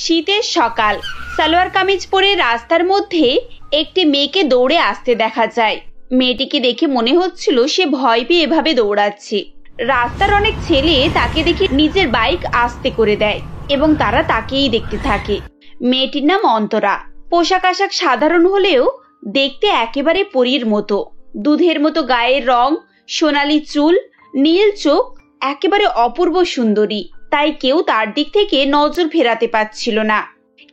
শীতের সকাল, সালোয়ার কামিজ পরে রাস্তার মধ্যে একটি মেয়েকে দৌড়ে আসতে দেখা যায়। মেয়েটিকে দেখে মনে হচ্ছিল সে ভয় পেয়ে এভাবে দৌড়াচ্ছে। রাস্তার অনেক ছেলে তাকে দেখে নিজের বাইক আস্তে করে দেয় এবং তারা তাকেই দেখতে থাকে। মেয়েটির নাম অন্তরা। পোশাক আশাক সাধারণ হলেও দেখতে একেবারে পরীর মতো। দুধের মতো গায়ের রং, সোনালি চুল, নীল চোখ, একেবারে অপূর্ব সুন্দরী। তাই কেউ তার দিক থেকে নজর ফেরাতে পারছিল না।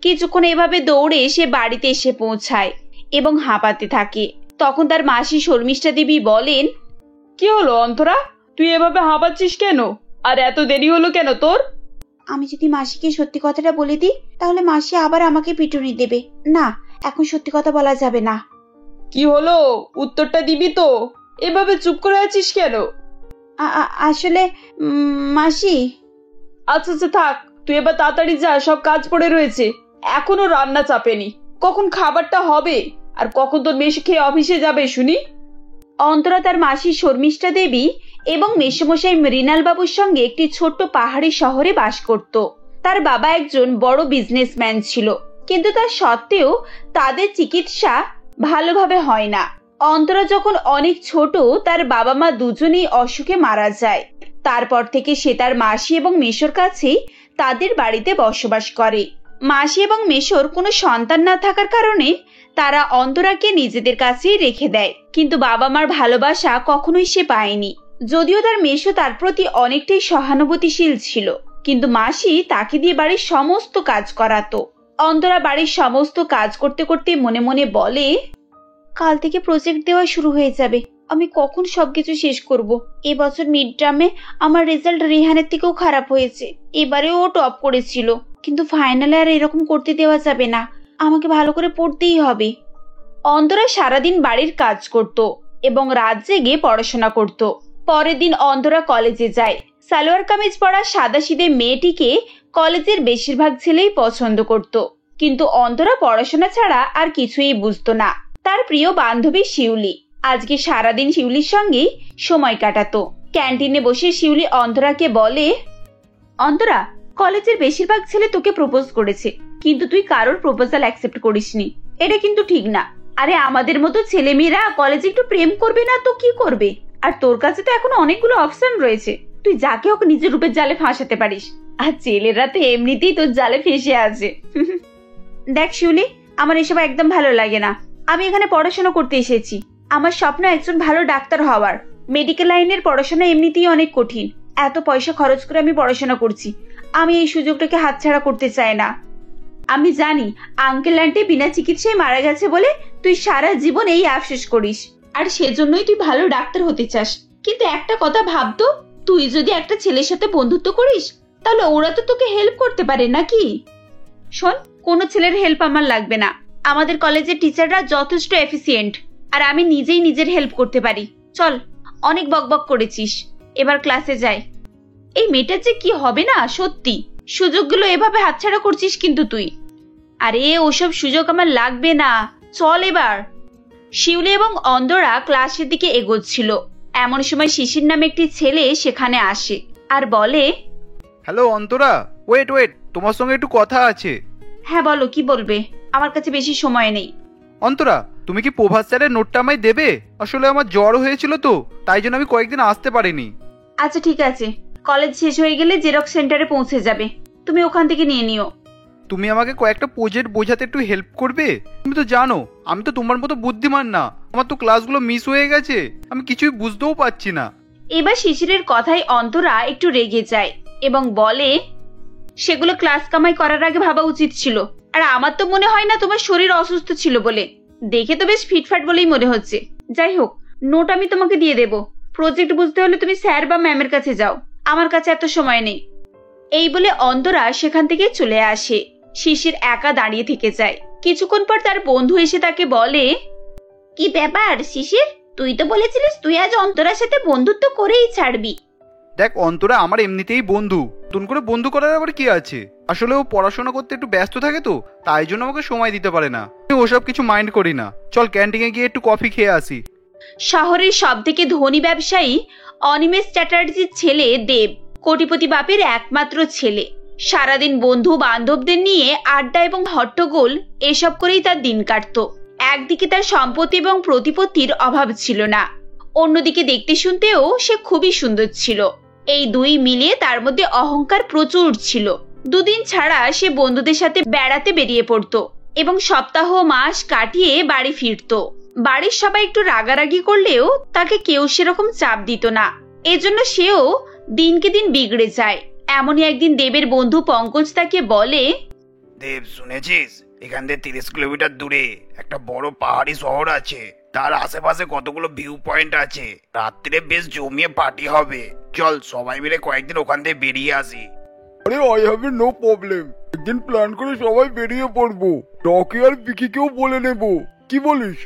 কিছুক্ষণ এভাবে দৌড়ে সে বাড়িতে এসে পৌঁছায় এবং হাঁপাতে থাকে। তখন তার মাসি শর্মিষ্ঠা দেবী বলেন, কি হলো অন্তরা, তুই এভাবে হাঁপাচ্ছিস কেন? আর এত দেরি হলো কেন তোর? আমি যদি মাসিকে সত্যি কথাটা বলে দিই তাহলে মাসি আবার আমাকে পিটুনি দেবে। না, এখন সত্যি কথা বলা যাবে না। কি হলো, উত্তরটা দিবি তো? এভাবে চুপ করে আছিস কেন? আসলে মাসি। আচ্ছা আচ্ছা থাক, তুই এবার তাড়াতাড়ি যা, সব কাজ পড়ে রয়েছে। এখনো রান্না চাপেনি, কখন খাবারটা হবে আর কখন তোর মেশো খেয়ে অফিসে যাবে শুনি? অন্তরা তার মাসি শর্মিষ্ঠা দেবী এবং মেসোমশাই মৃণাল বাবুর সঙ্গে একটি ছোট্ট পাহাড়ি শহরে বাস করত। তার বাবা একজন বড় বিজনেসম্যান ছিল, কিন্তু তার সত্ত্বেও তাদের চিকিৎসা ভালোভাবে হয় না। অন্তরা যখন অনেক ছোট, তার বাবা মা দুজনেই অসুখে মারা যায়। তারপর থেকে সে তার মাসি এবং মেসোর কাছেই তাদের বাড়িতে বসবাস করে। মাসি এবং মেসোর কোনো সন্তান না থাকার কারণে তারা অন্তরাকে নিজেদের কাছেই রেখে দেয়, কিন্তু বাবা মার ভালোবাসা কখনোই সে পায়নি। যদিও তার মেসো তার প্রতি অনেকটাই সহানুভূতিশীল ছিল, কিন্তু মাসি তাকে দিয়ে বাড়ির সমস্ত কাজ করাতো। অন্তরা বাড়ির সমস্ত কাজ করতে করতে মনে মনে বলে, কাল থেকে প্রজেক্ট দেওয়া শুরু হয়ে যাবে, আমি কখন সবকিছু শেষ করব? এবছর মিড টার্মে আমার রেজাল্ট রেহানের থেকেও খারাপ হয়েছে। এবারে ও টপ করেছিল, কিন্তু ফাইনালে আর এরকম করতে দেওয়া যাবে না, আমাকে ভালো করে পড়তেই হবে। অন্তরা সারাদিন বাড়ির কাজ করত এবং রাত জেগে পড়াশোনা করত। পরের দিন অন্তরা কলেজে যায়। সালোয়ার কামিজ পরা সাদাসিধে মেয়েটিকে কলেজের বেশিরভাগ ছেলেই পছন্দ করত, কিন্তু অন্তরা পড়াশোনা ছাড়া আর কিছুই বুঝতো না। তার প্রিয় বান্ধবী শিউলি আজকে সারাদিন শিউলির সঙ্গেই সময় কাটাতো। ক্যান্টিনে বসে শিউলি অন্তরাকে বলে, অন্তরা, কলেজের বেশিরভাগ ছেলে তোকে প্রপোজ করেছে, কিন্তু তুই কারোর প্রপোজাল অ্যাকসেপ্ট করিসনি। এটা কিন্তু ঠিক না। আরে আমাদের মতো ছেলে মেয়েরা কলেজে একটু প্রেম করবে না তো কি করবে? আর তোর কাছে তো এখন অনেকগুলো অপশন রয়েছে, তুই যাকে হোক নিজের রূপের জালে ফাঁসাতে পারিস। আর ছেলেরা তো এমনিতেই তোর জালে ফেসে আছে। দেখ শিউলি, আমার এসব একদম ভালো লাগে না। আমি এখানে পড়াশোনা করতে এসেছি। আমার স্বপ্ন একজন ভালো ডাক্তার হওয়ার। মেডিকেল লাইনের পড়াশোনা এমনিতেই অনেক কঠিন। এত পয়সা খরচ করে আমি পড়াশোনা করছি, আমি এই সুযোগটাকে হাতছাড়া করতে চাই না। আমি জানি আঙ্কেল আন্টি বিনা চিকিৎসায় মারা গেছে বলে তুই সারা জীবন এই আফসোস করিস, আর সেজন্যই তুই ভালো ডাক্তার হতে চাস। কিন্তু একটা কথা ভাবতো, তুই যদি একটা ছেলের সাথে বন্ধুত্ব করিস তাহলে ওরা তো তোকে হেল্প করতে পারে নাকি? শোন, কোনো ছেলের হেল্প আমার লাগবে না। আমাদের কলেজের টিচাররা যথেষ্ট এফিসিয়েন্ট, আর আমি নিজেই নিজের হেল্প করতে পারি। চল, অনেক বকবক করেছিস, এবার ক্লাসে যাই। এই মেয়েটার যে কি হবে না, সত্যি সুযোগগুলো এভাবে হাতছাড়া করছিস কিন্তু তুই। আরে ওসব সুযোগ আমার লাগবে না, চল এবার। শিউলি এবং অন্তরা ক্লাসের দিকে এগোচ্ছিল। এমন সময় শিশির নামে একটি ছেলে সেখানে আসে আর বলে, হ্যালো অন্তরা, ওয়েট ওয়েট, তোমার সঙ্গে একটু কথা আছে। হ্যাঁ বলো, কি বলবে? আমার কাছে বেশি সময় নেই। অন্তরা, তুমি কি প্রভাস স্যারের নোটটা আমায় দেবে? আসলে আমার জ্বর হয়েছিল তো, তাই জন্য আমি কয়েকদিন আসতে পারিনি। আচ্ছা ঠিক আছে, কলেজ শেষ হয়ে গেলে জেরক্স সেন্টারে পৌঁছে যাবে, তুমি ওখান থেকে নিয়ে নিও। তুমি আমাকে কয়েকটা প্রজেক্ট বোঝাতে একটু হেল্প করবে? তুমি তো জানো আমি তো তোমার মতো বুদ্ধিমান না, আমার তো ক্লাসগুলো মিস হয়ে গেছে, আমি কিছুই বুঝতেও পারছি না। এবার শিশিরের কথায় অন্তরা একটু রেগে যায় এবং বলে, সেগুলো ক্লাস কামাই করার আগে ভাবা উচিত ছিল। আর আমার তো মনে হয় না তোমার শরীর অসুস্থ ছিল বলে, দেখে তো বেশ ফিটফাট বলেই মনে হচ্ছে। যাই হোক, নোট আমি তোমাকে দিয়ে দেব। প্রজেক্ট বুঝতে হলে তুমি স্যার বা ম্যামের কাছে যাও, আমার কাছে এত সময় নেই। এই বলে অন্তরা সেখান থেকে চলে আসে। শিশির একা দাঁড়িয়ে থেকে যায়। কিছুক্ষণ পর তার বন্ধু এসে তাকে বলে, কি ব্যাপার শিশির, তুই তো বলেছিলিস তুই আজ অন্তরার সাথে বন্ধুত্ব করেই ছাড়বি। দেখ অন্তরা আমার এমনিতেই বন্ধু, নতুন করে বন্ধু করার আবার কি আছে? আসলে ও পড়াশোনা করতে একটু ব্যস্ত থাকে তো, তাই জন্য আমাকে সময় দিতে পারে না। আমি ওসব কিছু মাইন্ড করি না। চল ক্যান্টিনে গিয়ে একটু কফি খেয়ে আসি। শহরের সব থেকে ধনী ব্যবসায়ী অনিমেষ চ্যাটার্জির ছেলে দেব কোটিপতি বাপের একমাত্র ছেলে। সারাদিন বন্ধু বান্ধবদের নিয়ে আড্ডা এবং হট্টগোল এসব করেই তার দিন কাটতো। একদিকে তার সম্পত্তি এবং প্রতিপত্তির অভাব ছিল না, অন্যদিকে দেখতে শুনতেও সে খুবই সুন্দর ছিল। এই দুই মিলিয়ে তার মধ্যে অহংকার প্রচুর ছিল। দুদিন ছাড়া সে বন্ধুদের সাথে বেড়াতে বেরিয়ে পড়তো এবং সপ্তাহ মাস কাটিয়ে বাড়ি ফিরতো। বাড়ির সবাই একটু রাগারাগি করলেও তাকে কেউ সেরকম চাপ দিত না, এজন্য সেও দিনকে দিন বিগড়ে যায়। এমনই একদিন দেবের বন্ধু পঙ্কজ তাকে বলে, দেব শুনেছিস, এখান থেকে 30 কিলোমিটার দূরে একটা বড় পাহাড়ি শহর আছে, তার আশেপাশে কতগুলো ভিউ পয়েন্ট আছে, রাত্রে বেশ জমিয়ে পার্টি হবে, চল সবাই মিলে কয়েকদিন ওখান থেকে বেরিয়ে আসি। আরে আই হ্যাভ নো প্রবলেম, একদিন প্ল্যান করে সবাই বেরিয়ে পড়বো, রকি আর বিকিকেও বলে নেব, কি বলিস?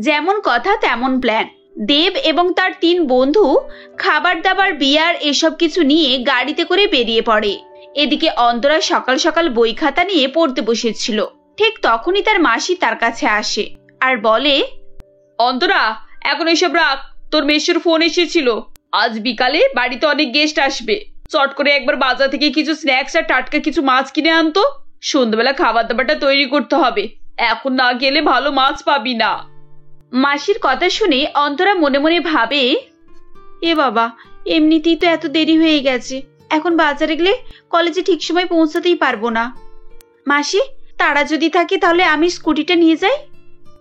যেমন কথা তেমন প্ল্যান। দেব এবং তার 3 বন্ধু খাবার দাবার বিয়ার এসব কিছু নিয়ে গাড়িতে করে বেরিয়ে পড়ে। এদিকে অন্তরা সকাল সকাল বই খাতা নিয়ে পড়তে বসেছিল। ঠিক তখনই তার মাসি তার কাছে আসে আর বলে, অন্তরা এখন এসব রাখ, তোর মেসোর ফোন এসেছিল, আজ বিকালে বাড়িতে অনেক গেস্ট আসবে, চট করে একবার বাজার থেকে কিছু স্ন্যাক্স আর টাটকা কিছু মাছ কিনে আনতো। সন্ধ্যাবেলা খাবার দাবারটা তৈরি করতে হবে, এখন না গেলে ভালো মাছ পাবি না। মাসির কথা শুনে অন্তরা মনে মনে ভাবে, এ বাবা, এমনিতেই তো এত দেরি হয়ে গেছে, এখন বাজারে গেলে কলেজে ঠিক সময় পৌঁছাতেই পারবো না। মাসি, তারা যদি থাকে তাহলে আমি স্কুটিটা নিয়ে যাই।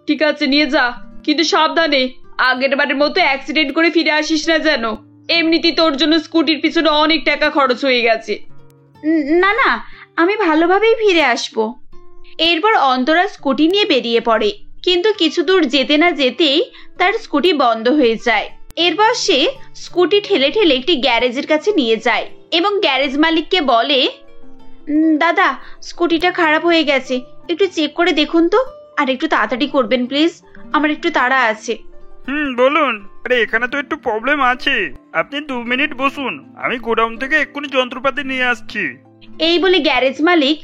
ঠিক আছে নিয়ে যা, কিন্তু সাবধানে, আগের বারের মতো অ্যাক্সিডেন্ট করে ফিরে আসিস না যেন। এমনিতেই তোর জন্য স্কুটির পিছনে অনেক টাকা খরচ হয়ে গেছে। না না, আমি ভালোভাবেই ফিরে আসবো। এরপর অন্তরা স্কুটি নিয়ে বেরিয়ে পড়ে, কিন্তু কিছু দূর যেতে না যেতেই তার স্কুটি বন্ধ হয়ে যায়। এরপর সে স্কুটি ঠেলে ঠেলে একটি গ্যারেজের কাছে নিয়ে যায় এবং গ্যারেজ মালিককে বলে, দাদা, স্কুটিটা খারাপ হয়ে গেছে, একটু চেক করে দেখুন তো, আর একটু তাড়াতাড়ি করবেন প্লিজ, আমার একটু তাড়া আছে। বলুন। আরে এখানে তো একটু প্রবলেম আছে, আপনি 2 মিনিট বসুন, আমি গোডাউন থেকে এক্ষুনি যন্ত্রপাতি নিয়ে আসছি। এই বলে গ্যারেজ মালিক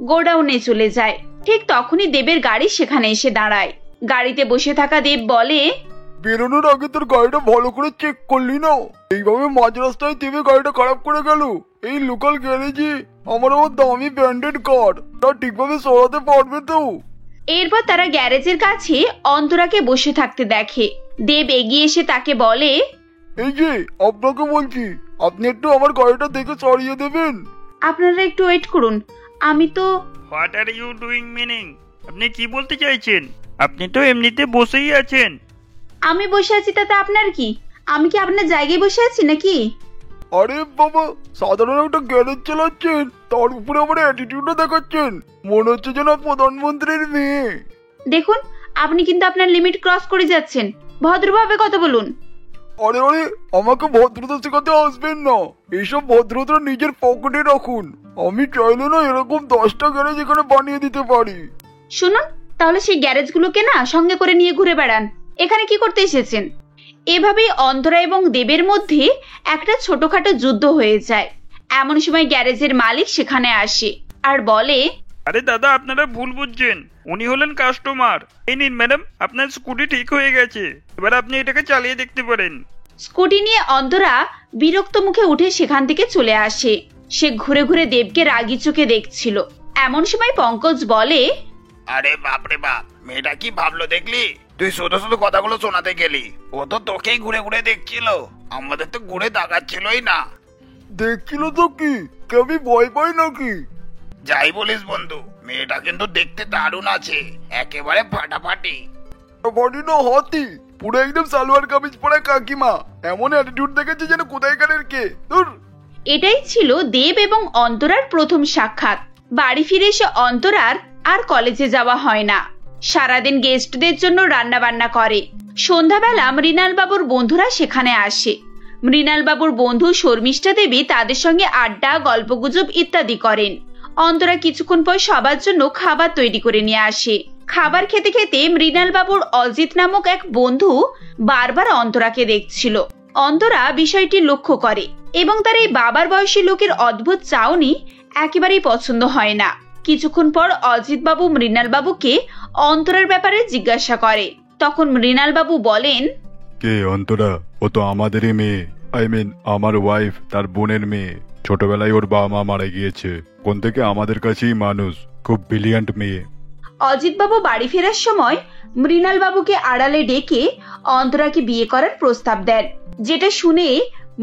গোডাউনে চলে যায়। ঠিক তখনই দেবের গাড়ি সেখানে এসে দাঁড়ায়। গাড়িতে বসে থাকা দেব বলে, বেরোনোর আগে তোর গাড়িটা ভালো করে চেক করলি না? এইভাবে মাঝ রাস্তায় থেমে গাড়িটা খারাপ করে গেল। এই লোকাল গ্যারেজে আমার দামি ব্র্যান্ডেড কার, তা ঠিকভাবে সরাতে পারবে তো? এরপর তারা গ্যারেজের কাছে অন্তরাকে বসে থাকতে দেখে। দেব এগিয়ে এসে তাকে বলে, এই যে আপনাকে বলছি, আপনি একটু আমার গাড়িটা দেখে সরিয়ে দেবেন। আপনারা একটু ওয়েট করুন, আমি তো। What are you doing meaning? আপনি কি বলতে চাইছেন? আপনি তো এমনিতে বসেই আছেন। আমি বসে আছি তাতে আপনার কি? আমি কি আপনার জায়গায় বসে আছি নাকি? আরে বাবা, সাধারণ একটা গ্যারেজ চালাচ্ছেন, তার উপরে আমার অ্যাটিটিউডও দেখাচ্ছেন, মনে হচ্ছে যেন প্রধানমন্ত্রীর মেয়ে। দেখুন, আপনি কিন্তু আপনার লিমিট ক্রস করে যাচ্ছেন, ভদ্রভাবে কথা বলুন। আরে আরে, আমাকে ভদ্রতা শেখাতে আসবেন না, এইসব ভদ্রতা নিজের পকেটে রাখুন। আমি চাইলে না এরকম 10টা গ্যারেজ এখানে বানিয়ে দিতে পারি। শুনুন, তাহলে সেই গ্যারেজগুলোকে না সঙ্গে করে নিয়ে ঘুরে বেড়ান, এখানে কি করতে এসেছেন? এভাবেই অন্তরা এবং দেবের মধ্যে একটা ছোটখাটো যুদ্ধ হয়ে যায়। এমন সময় গ্যারেজের মালিক সেখানে আসে আর বলে, আরে দাদা, আপনারা ভুল বুঝছেন, উনি হলেন কাস্টমার। এই নিন ম্যাডাম, আপনার স্কুটি ঠিক হয়ে গেছে, এবার আপনি এটাকে চালিয়ে দেখতে পারেন। স্কুটি নিয়ে অন্তরা বিরক্ত মুখে উঠে সেখান থেকে চলে আসে। সে ঘুরে ঘুরে দেবকে রাগি চোখে দেখছিল। এমন সময় পঙ্কজ বলে, আরে বাপরে বাপ, মেয়েটা কি ভাবলো দেখলি? তুই শুধু শুধু কথাগুলো শোনাতে গেলি, ও তো তোকেই ঘুরে ঘুরে দেখছিল, আমাদের তো ঘুরে তাকাচ্ছিলই না। দেখছিল তো কি, কেউ ভয় পায় নাকি? যাই বলিস বন্ধু, মেয়েটা কিন্তু দেখতে দারুণ আছে, একেবারে ফাটাফাটি। বডি না হাতি, পুরো একদম সালোয়ার কামিজ পরা কাকিমা, এমন অ্যাটিটিউড দেখেছে যেন কোথায়কারের কে। দূর। এটাই ছিল দেব এবং অন্তরার প্রথম সাক্ষাৎ। বাড়ি ফিরে এসে অন্তরার আর কলেজে যাওয়া হয় না। সারাদিন গেস্টদের জন্য রান্না বান্না করে। সন্ধ্যাবেলা মৃণাল বাবুর বন্ধুরা সেখানে আসে। মৃণাল বাবুর বন্ধু শর্মিষ্ঠা দেবী তাদের সঙ্গে আড্ডা, গল্পগুজব ইত্যাদি করেন। অন্তরা কিছুক্ষণ পর সবার জন্য খাবার তৈরি করে নিয়ে আসে। খাবার খেতে খেতে মৃণাল বাবুর অজিত নামক এক বন্ধু বারবার অন্তরাকে দেখছিল। অন্তরা বিষয়টি লক্ষ্য করে এবং তার এই বাবার বয়সী লোকের অদ্ভুত চাউনি একেবারেই পছন্দ হয় না। কিছুক্ষণ পর অজিত বাবু মৃণাল বাবুকে অন্তরার ব্যাপারে জিজ্ঞাসা করে। তখন মৃণাল বাবু বলেন, কে অন্তরা? ও তো আমাদেরই মেয়ে, আই মিন আমার ওয়াইফ, তার বোনের মেয়ে। ছোটবেলায় ওর বাবা মা মারা গিয়েছে, কোন থেকে আমাদের কাছেই মানুষ, খুব ব্রিলিয়ান্ট মেয়ে। অজিতবাবু বাড়ি ফেরার সময় মৃণাল বাবুকে আড়ালে ডেকে অন্তরাকে বিয়ে করার প্রস্তাব দেন, যেটা শুনে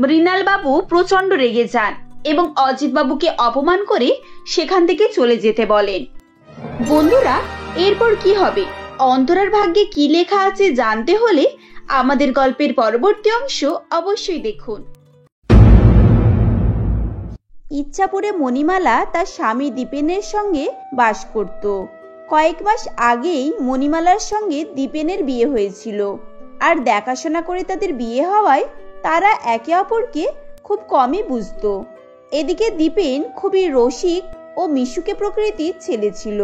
মৃণাল বাবু প্রচন্ড রেগে যান এবং অজিতবাবুকে অপমান করে সেখান থেকে চলে যেতে বলেন। বন্ধুরা, এরপর কি হবে, অন্তরার ভাগ্যে কি লেখা আছে জানতে হলে আমাদের গল্পের পরবর্তী অংশ অবশ্যই দেখুন। ইচ্ছাপুরে মণিমালা তার স্বামী দীপেনের সঙ্গে বাস করত। কয়েক মাস আগেই মণিমালার সঙ্গে দীপেনের বিয়ে হয়েছিল, আর দেখাশোনা করে তাদের বিয়ে হওয়ায় তারা একে অপরকে খুব কমই বুঝতো। এদিকে দীপেন খুবই রসিক ও মিশুকে প্রকৃতির ছেলে ছিল,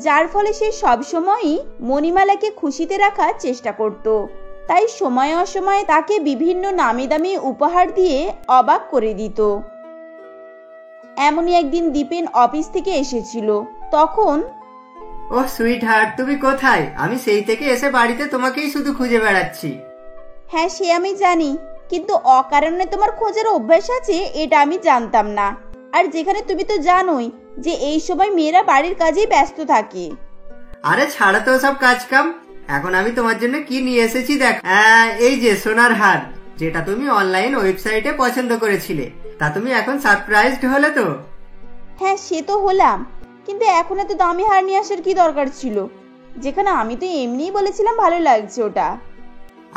যার ফলে সে সবসময়ই মণিমালাকে খুশিতে রাখার চেষ্টা করত। তাই সময় অসময়ে তাকে বিভিন্ন নামি দামি উপহার দিয়ে অবাক করে দিত। এমনই একদিন দীপেন অফিস থেকে এসেছিল, তখন ওহ সুইট হার্ট, তুমি কোথায়? আমি সেই থেকে এসে বাড়িতে তোমাকেই শুধু খুঁজে বেড়াচ্ছি। হ্যাঁ, সে আমি জানি, কিন্তু অকারণে তোমার খোঁজার অভ্যাস আছে এটা আমি জানতাম না। আর যেখানে তুমি তো জানোই যে এই সময় মেয়েরা বাড়ির কাজেই ব্যস্ত থাকে। আরে ছাড়ো তো সব কাজ কাম, এখন আমি তোমার জন্য কি নিয়ে এসেছি দেখ। এই যে সোনার হার, যেটা তুমি অনলাইন ওয়েবসাইটে পছন্দ করেছিলে, তা তুমি এখন সারপ্রাইজড হলে তো? হ্যাঁ, সে তো হলাম, কিন্তু এখন এত দামি হার নিয়ে আসার কি দরকার ছিল, যেখানে আমি তো এমনিই বলেছিলাম ভালো লাগছে ওটা।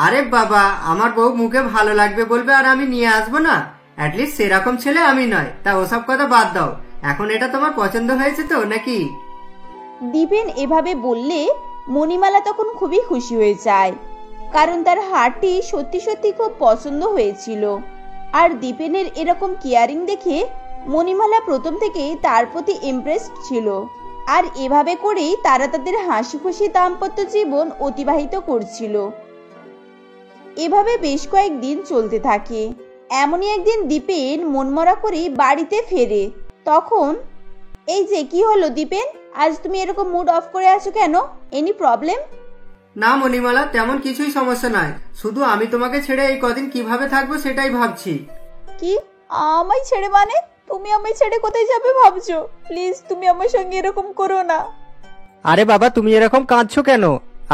আরে বাবা, আমার বউ মুখে ভালো লাগবে বলবে আর আমি নিয়ে আসবো না? অ্যাটলিস্ট সেরকম ছেলে আমি নয়। তা ওসব কথা বাদ দাও, এখন এটা তোমার পছন্দ হয়েছে তো নাকি? দীপেন এভাবে বললে মণিমালা তখন খুবই খুশি হয়ে যায়, কারণ তার হারটি সত্যি সত্যি খুব পছন্দ হয়েছিল। আর দীপেনের এরকম কেয়ারিং দেখে মণিমালা প্রথম থেকেই তার প্রতি ইমপ্রেসড ছিল। আর এভাবে করেই তারা তাদের হাসি খুশি দাম্পত্য জীবন অতিবাহিত করছিল। এভাবে বেশ কয়েকদিন চলতে থাকে। এমনই একদিন দীপেন মনমরা করে বাড়িতে ফেরে। তখন, এই যে কি হলো দীপেন, আজ তুমি এরকম মুড অফ করে আছো কেন? Any problem? না মণিমালা, তেমন কিছুই সমস্যা নয়, শুধু আমি তোমাকে ছেড়ে এই কদিন কিভাবে থাকবো সেটাই ভাবছি। কি আমায় ছেড়ে? মানে তুমি আমায় ছেড়ে কোথায় যাবে ভাবছো? প্লিজ তুমি আমার সঙ্গে এরকম করো না। আরে বাবা, তুমি এরকম কাঁদছো কেন?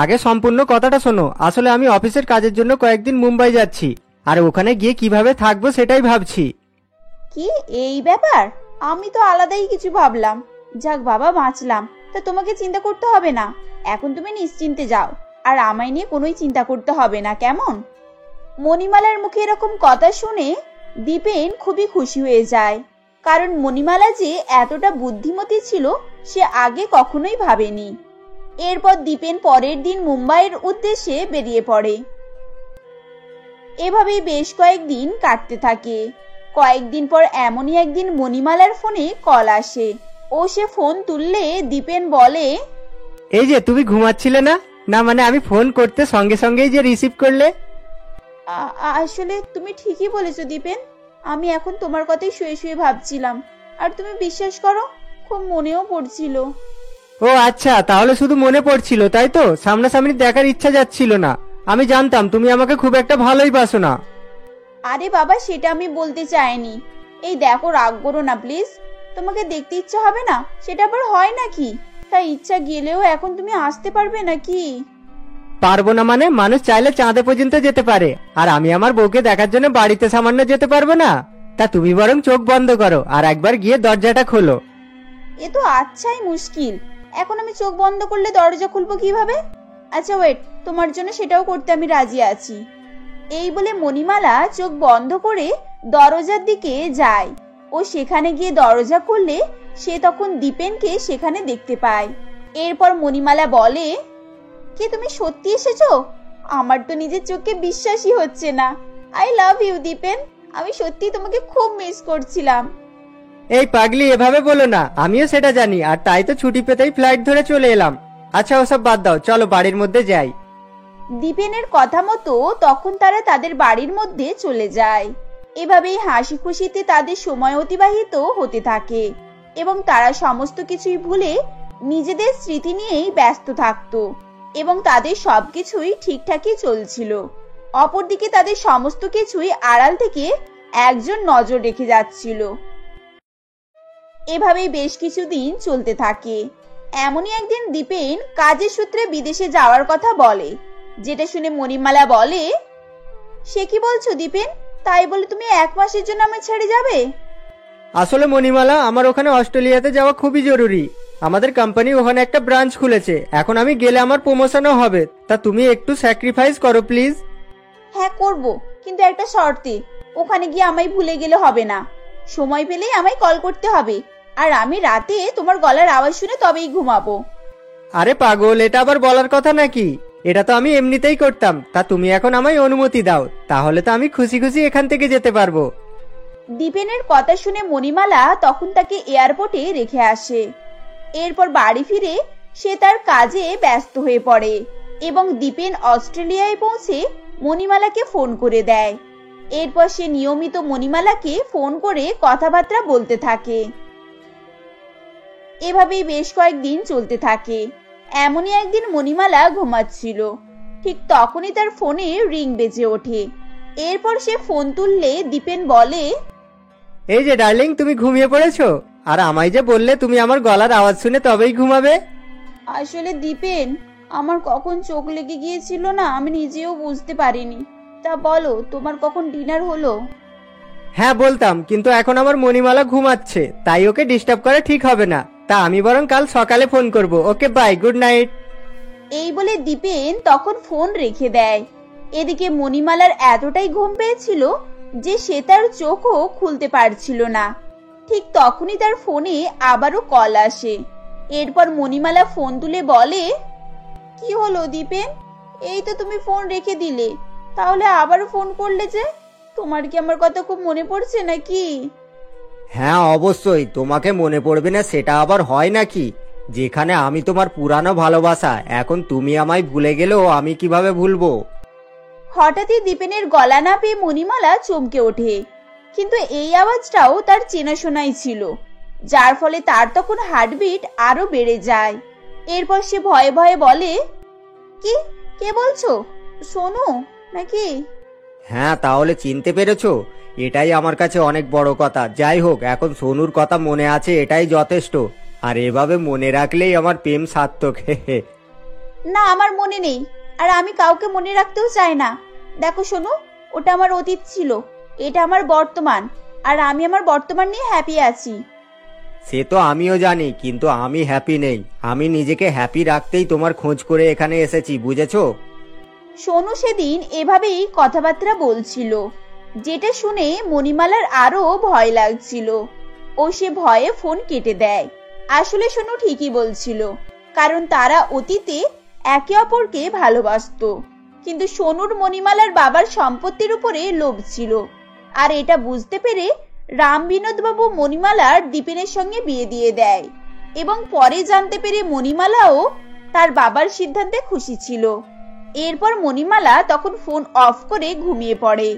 আগে সম্পূর্ণ কথাটা শোনো। আসলে আমি অফিসের কাজের জন্য কয়েকদিন মুম্বাই যাচ্ছি, আর ওখানে গিয়ে কিভাবে থাকবো সেটাই ভাবছি। কি এই ব্যাপার? আমি তো আলাদাই কিছু ভাবলাম। যাক বাবা, বাঁচলাম। তা তোমাকে চিন্তা করতে হবে না, এখন তুমি নিশ্চিন্তে যাও, আর আমায় নিয়ে কোনোই চিন্তা করতে হবে না, কেমন? মণিমালার মুখে এরকম কথা শুনে দীপেন খুবই খুশি হয়ে যায়, কারণ মণিমালা যে এতটা বুদ্ধিমতী ছিল সে আগে কখনোই ভাবেনি। এরপর দীপেন পরের দিন মুম্বাইয়ের উদ্দেশ্যে বেরিয়ে পড়ে। এভাবেই বেশ কয়েকদিন কাটতে থাকে। কয়েকদিন পর এমনই একদিন মণিমালার ফোনে কল আসে ও সে ফোন তুললে দীপেন বলে, এই যে তুমি ঘুমাচ্ছিলে না? না মানে আমি ফোন করতে সঙ্গে সঙ্গেই যে রিসিভ করলে। আসলে তুমি ঠিকই বলেছো দীপেন, আমি এখন তোমার কথাই শুয়ে শুয়ে ভাবছিলাম, আর তুমি বিশ্বাস করো খুব মনেও পড়ছিল। ও আচ্ছা, তাহলে শুধু মনে পড়ছিল তাই তো? সামনাসামনি দেখার ইচ্ছা যাচ্ছিল না। আমি জানতাম তুমি আমাকে খুব একটা ভালোই বাসো না। আরে বাবা, সেটা আমি বলতে চাইনি। এই দেখো, রাগ করো না প্লিজ। তোমাকে দেখতে ইচ্ছা হবে না সেটা আবার হয় নাকি? তাই ইচ্ছা গেলেও এখন তুমি আসতে পারবে নাকি? পারবো না মানে? মানুষ চাইলে চাঁদে পর্যন্ত যেতে পারে, আর আমি আমার বউকে দেখার জন্য বাড়িতে সামান্য যেতে পারবো না? তা তুমি বরং চোখ বন্ধ করো আর একবার গিয়ে দরজাটা খোলো। এ তো আচ্ছাই মুশকিল। এখন আমি চোখ বন্ধ করলে দরজা খুলবো কিভাবে? আচ্ছা ওয়েট, তোমার জন্য সেটাও করতে আমি রাজি আছি। এই বলে মণিমালা চোখ বন্ধ করে দরজার দিকে যায় ও সেখানে গিয়ে দরজা খুললে সে তখন দীপেনকে সেখানে দেখতে পায়। এরপর মণিমালা বলে, কি তুমি সত্যি এসেছো? আমার তো নিজের চোখে বিশ্বাসই হচ্ছে না। আই লাভ ইউ দীপেন, আমি সত্যি তোমাকে খুব মিস করছিলাম। এই পাগলি, এভাবে বলো না, আমিও সেটা জানি, আর তাই তো ছুটি পেতেই ফ্লাইট ধরে চলে এলাম। আচ্ছা ওসব বাদ দাও, চলো বাড়ির মধ্যে যাই। দীপেনের কথা মতো তখন তারা তাদের বাড়ির মধ্যে চলে যায়। এভাবেই হাসি খুশিতে তাদের সময় অতিবাহিত হতে থাকে এবং তারা সমস্ত কিছুই ভুলে নিজেদের স্মৃতি নিয়েই ব্যস্ত থাকতো এবং তাদের সবকিছুই ঠিকঠাকই চলছিল। অপরদিকে তাদের সমস্ত কিছুই আড়াল থেকে একজন নজর রেখে যাচ্ছিল। এভাবেই বেশ কিছুদিন চলতে থাকে। এমনই একদিন দীপেন কাজের সূত্রে বিদেশে যাওয়ার কথা বলে, যেটা শুনে মণিমালা বলে, সে কি বলছো দীপেন? তাই বলে তুমি 1 মাসের জন্য আমায় ছেড়ে যাবে? আসলে মণিমালা, আমার ওখানে অস্ট্রেলিয়াতে যাওয়া খুবই জরুরি। আমাদের কোম্পানি ওখানে একটা ব্রাঞ্চ খুলেছে, এখন আমি গেলে আমার প্রমোশনও হবে। তা তুমি একটু স্যাক্রিফাইস করো প্লিজ। হ্যাঁ করব, কিন্তু একটা শর্তে। ওখানে গিয়ে আমায় ভুলে গেলে হবে না। সময় পেলেই আমায় কল করতে হবে, আর আমি রাতে তোমার গলার আওয়াজ শুনে তবেই ঘুমাবো। আরে পাগল, এটা আবার বলার কথা নাকি? এটা তো আমি এমনিতেই করতাম। তা তুমি এখন আমায় অনুমতি দাও, তাহলে তো আমি খুশি খুশি এখান থেকে যেতে পারবো। দীপেনের কথা শুনে মণিমালা তখন তাকে এয়ারপোর্টে রেখে আসে। এরপর বাড়ি ফিরে সে তার কাজে ব্যস্ত হয়ে পড়ে এবং দীপেন অস্ট্রেলিয়ায় পৌঁছে মণিমালাকে ফোন করে দেয়। এরপর সে নিয়মিত মণিমালাকে ফোন করে কথাবার্তা বলতে থাকে। এভাবেই বেশ কয়েকদিন চলতে থাকে। এমনই একদিন মণিমালা ঘুমাচ্ছিল, ঠিক তখনই তার ফোনে রিং বেজে ওঠে। এরপর সে ফোন তুললে দীপেন বলে, এই যে ডার্লিং, তুমি ঘুমিয়ে পড়েছো? আর আমায় যে বললে তুমি আমার গলার আওয়াজ শুনে তবেই ঘুমাবে। আসলে দীপেন, আমার কখন চোখ লেগে গিয়েছিল না, আমি নিজেও বুঝতে পারিনি। তা বলো, তোমার কখন ডিনার হলো? হ্যাঁ বলতাম, কিন্তু এখন আমার মণিমালা ঘুমাচ্ছে, তাই ওকে ডিস্টার্ব করা ঠিক হবে না। তা আমি বরং কাল সকালে ফোন করব। Okay bye, good night. এই বলে দীপেন তখন ফোন রেখে দেয়। এদিকে মণিমালার এতটাই ঘুম পেয়েছিল যে সে তার চোখও খুলতে পারছিল না। ঠিক তখনই তার ফোনে আবারও কল আসে। এরপর মণিমালা ফোন তুলে বলে, কি হলো দীপেন? এই তো তুমি ফোন রেখে দিলে, তাহলে আবারও ফোন করলে যে? তোমার কি আমার কথা খুব মনে পড়ছে নাকি? হ্যাঁ অবশ্যই, তোমাকে মনে পড়বে না সেটা আবার হয় নাকি? যেখানে আমি তোমার পুরানো ভালোবাসা, এখন তুমি আমায় ভুলে গেলেও আমি কিভাবে ভুলবো? হঠাৎই দীপেনের গলা না পেয়ে মণিমালা চমকে ওঠে, কিন্তু এই আওয়াজটাও তার চেনাশোনাই ছিল, যার ফলে তার তখন হার্টবিট আরো বেড়ে যায়। এরপর সে ভয়ে ভয়ে বলে, কি, কে বলছো? সোনু নাকি? হ্যাঁ, তাহলে চিনতে পেরেছো? এটাই আমার কাছে অনেক বড় কথা। যাই হোক, এখন সোনুর কথা মনে আছে, এটাই যথেষ্ট। আর এভাবে মনে রাখলেই আমার প্রেম সার্থক। না, আমার মনে নেই, আর আমি কাউকে মনে রাখতেও চাই না। দেখো সোনু, ওটা আমার অতীত ছিল, এটা আমার বর্তমান, আর আমি আমার বর্তমান নিয়ে হ্যাপি আছি। সে তো আমিও জানি, কিন্তু আমি হ্যাপি নেই। আমি নিজেকে হ্যাপি রাখতেই তোমার খোঁজ করে এখানে এসেছি, বুঝেছো? সোনু সেদিন এভাবেই কথাবার্তা বলছিল, যেটা শুনে মণিমালার আরো ভয় লাগছিল। ও সে ভয়ে ফোন কেটে দেয়। আসলে সোনু ঠিকই বলছিল, কারণ তারা অতীতে একে অপরকে ভালোবাসতো, কিন্তু সোনুর মণিমালার বাবার সম্পত্তির উপরে লোভ ছিল। আর এটা বুঝতে পেরে রাম বিনোদ বাবু মণিমালার দীপেনের সঙ্গে বিয়ে দিয়ে দেয়, এবং পরে জানতে পেরে মণিমালাও তার বাবার সিদ্ধান্তে খুশি ছিল। এরপর মণিমালা তখন ফোন অফ করে ঘুমিয়ে পড়ে।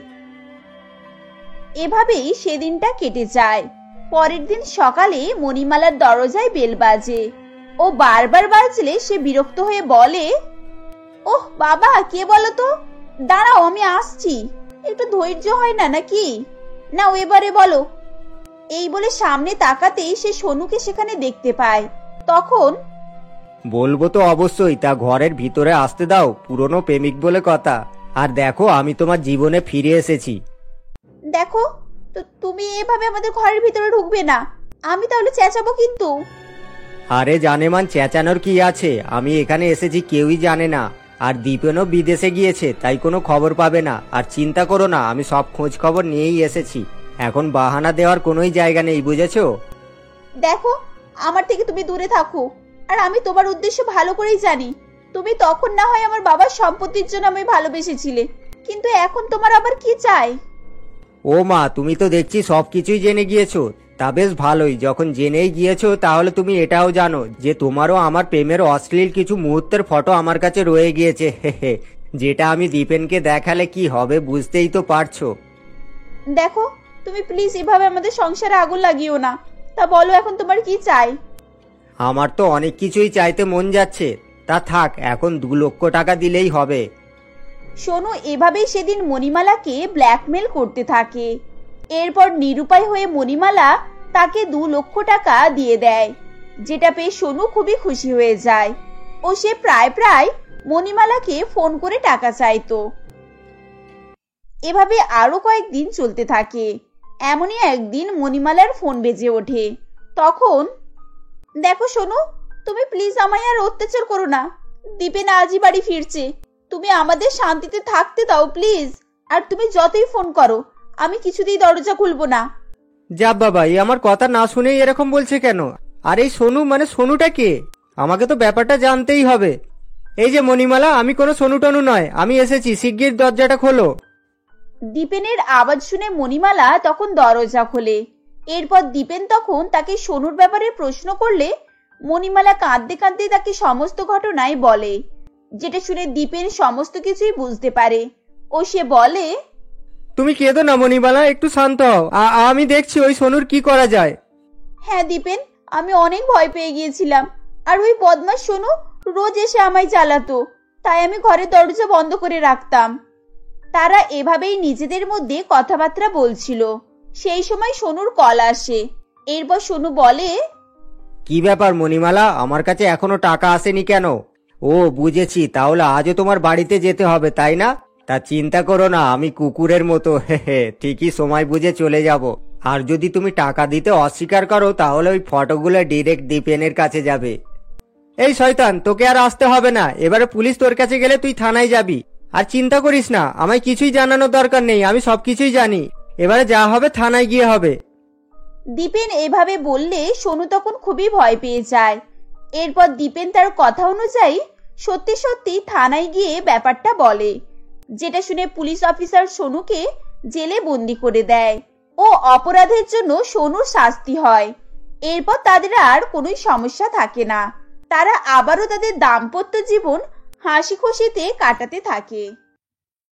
এভাবেই সেদিনটা কেটে যায়। পরের দিন সকালে মণিমালার দরজায় বেল বাজে। ও বারবার বাজলে সে বিরক্ত হয়ে বলে, ওহ বাবা, কে বলো তো? দাঁড়াও, আমি আসছি। একটু ধৈর্য হয় না নাকি? নাও এবারে বলো। এই বলে সামনে তাকাতেই সে সোনুকে সেখানে দেখতে পায়। তখন বলবো তো অবশ্যই, তা ঘরের ভিতরে আসতে দাও, পুরনো প্রেমিক বলে কথা। আর দেখো, আমি তোমার জীবনে ফিরে এসেছি। দেখো তো, তুমি এভাবে আমাদের ঘরের ভিতরে ঢুকবে না, আমি তাহলে চেঁচাবো কিন্তু। আরে জানেমান, চেঁচানোর কি আছে? আমি এখানে এসেছি কেউই জানে না। আর দীপেনও বিদেশে গিয়েছে, তাই কোনো খবর পাবে না। আর চিন্তা করো না, আমি সব খোঁজ খবর নিয়েই এসেছি। এখন বাহানা দেওয়ার কোনোই জায়গা নেই, বুঝেছো? দেখো, আমার থেকে তুমি দূরে থাকো। আর আমি তোমার উদ্দেশ্য ভালো করেই জানি। তুমি তখন না হয় আমার বাবার সম্পত্তির জন্য আমি ভালোবেসেছিলে, কিন্তু এখন তোমার আবার কি চাই? ও মা, তুমি তো দেখছি সবকিছুই জেনে গিয়েছো। তা বেশ ভালোই, যখন জেনেই গিয়েছো তাহলে তুমি এটাও জানো যে তোমারও আমার প্রেমের অশ্লীল কিছু মুহূর্তের ফটো আমার কাছে রয়ে গিয়েছে। যেটা আমি দীপেনকে দেখালে কি হবে বুঝতেই তো পারছো। দেখো, তুমি প্লিজ এভাবে আমাদের সংসারে আগুন লাগিও না। তা বলো, এখন তোমার কি চাই? আমার তো অনেক কিছুই চাইতে মন যাচ্ছে। তা থাক, এখন 2 লক্ষ টাকা দিলেই হবে। সোনু এভাবেই সেদিন মণিমালাকে ব্ল্যাকমেল করতে থাকে। এরপর নিরুপায় হয়ে মণিমালা তাকে 2 লক্ষ টাকা দিয়ে দেয়, যেটা পেয়ে সোনু খুবই খুশি হয়ে যায় ও সে প্রায় প্রায় মণিমালাকে ফোন করে টাকা চাইতো। এভাবে আরো কয়েকদিন চলতে থাকে। এমনই একদিন মণিমালার ফোন বেজে ওঠে। তখন, দেখো সোনু, তুমি প্লিজ আমায় আর অত্যাচার করো না। দীপেন আজই বাড়ি ফিরছে, তুমি আমাদের শান্তিতে থাকতে দাও প্লিজ। আর তুমি যতই ফোন করো, আমি কিছুতেই দরজা খুলবো না। যা বাবা, এই আমার কথা না শুনেই এরকম বলছে কেন? আর এই সোনু মানে সোনুটা কে? আমাকে তো ব্যাপারটা জানতেই হবে। এই যে মণিমালা, আমি কোনো সোনু টনু নয়, আমি এসেছি, শিগগির দরজাটা খোলো। দীপেনের আওয়াজ শুনে মণিমালা তখন দরজা খোলে। এরপর দীপেন তখন তাকে সোনুর ব্যাপারে প্রশ্ন করলে মণিমালা কাঁদতে কাঁদতে তাকে সমস্ত ঘটনাই বলে, যেটা শুনে দীপেন সমস্ত কিছুই বুঝতে পারে ও সে বলে, তুমি কেঁদো না মণিমালা, একটু শান্ত হও, আমি দেখছি ওই সোনুর কি করা যায়। হ্যাঁ দীপেন, আমি অনেক ভয় পেয়ে গিয়েছিলাম। আর ওই বদমাশ সোনু রোজ এসে আমায় জ্বালাতো, তাই আমি ঘরের দরজা বন্ধ করে রাখতাম। তারা এভাবেই নিজেদের মধ্যে কথাবার্তা বলছিল। সেই সময় সোনুর কল আসে। এরপর সোনু বলে, কি ব্যাপার মণিমালা, আমার কাছে এখনো টাকা আসেনি কেন? ও বুঝেছি, তাহলে আজও তোমার বাড়িতে যেতে হবে তাই না? তা চিন্তা করো না, আমি কুকুরের মতো ঠিকই সময় বুঝে চলে যাব। আর যদি তুমি টাকা দিতে অস্বীকার করো তাহলে ওই ফটোগুলো ডিরেক্ট দীপেনের কাছে যাবে। এই শয়তান, তোকে আর আসতে হবে না, এবারে পুলিশ তোর কাছে গেলে তুই থানায় যাবি। আর চিন্তা করিস না, আমায় কিছুই জানানোর দরকার নেই, আমি সবকিছুই জানি। এবারে যা হবে থানায় গিয়ে হবে। দীপেন এভাবে বললে সোনু তখন খুবই ভয় পেয়ে যায়। এরপর দীপেন তার কথা অনুযায়ী সত্যি সত্যি থানায় গিয়ে ব্যাপারটা বলে, যেটা শুনে পুলিশ অফিসার সোনুকে জেলে বন্দি করে দেয় ও অপরাধের জন্য সোনুর শাস্তি হয়। এরপর তাদের আর কোনো সমস্যা থাকে না। তারা আবারও তাদের দাম্পত্য জীবন হাসি খুশিতে কাটাতে থাকে।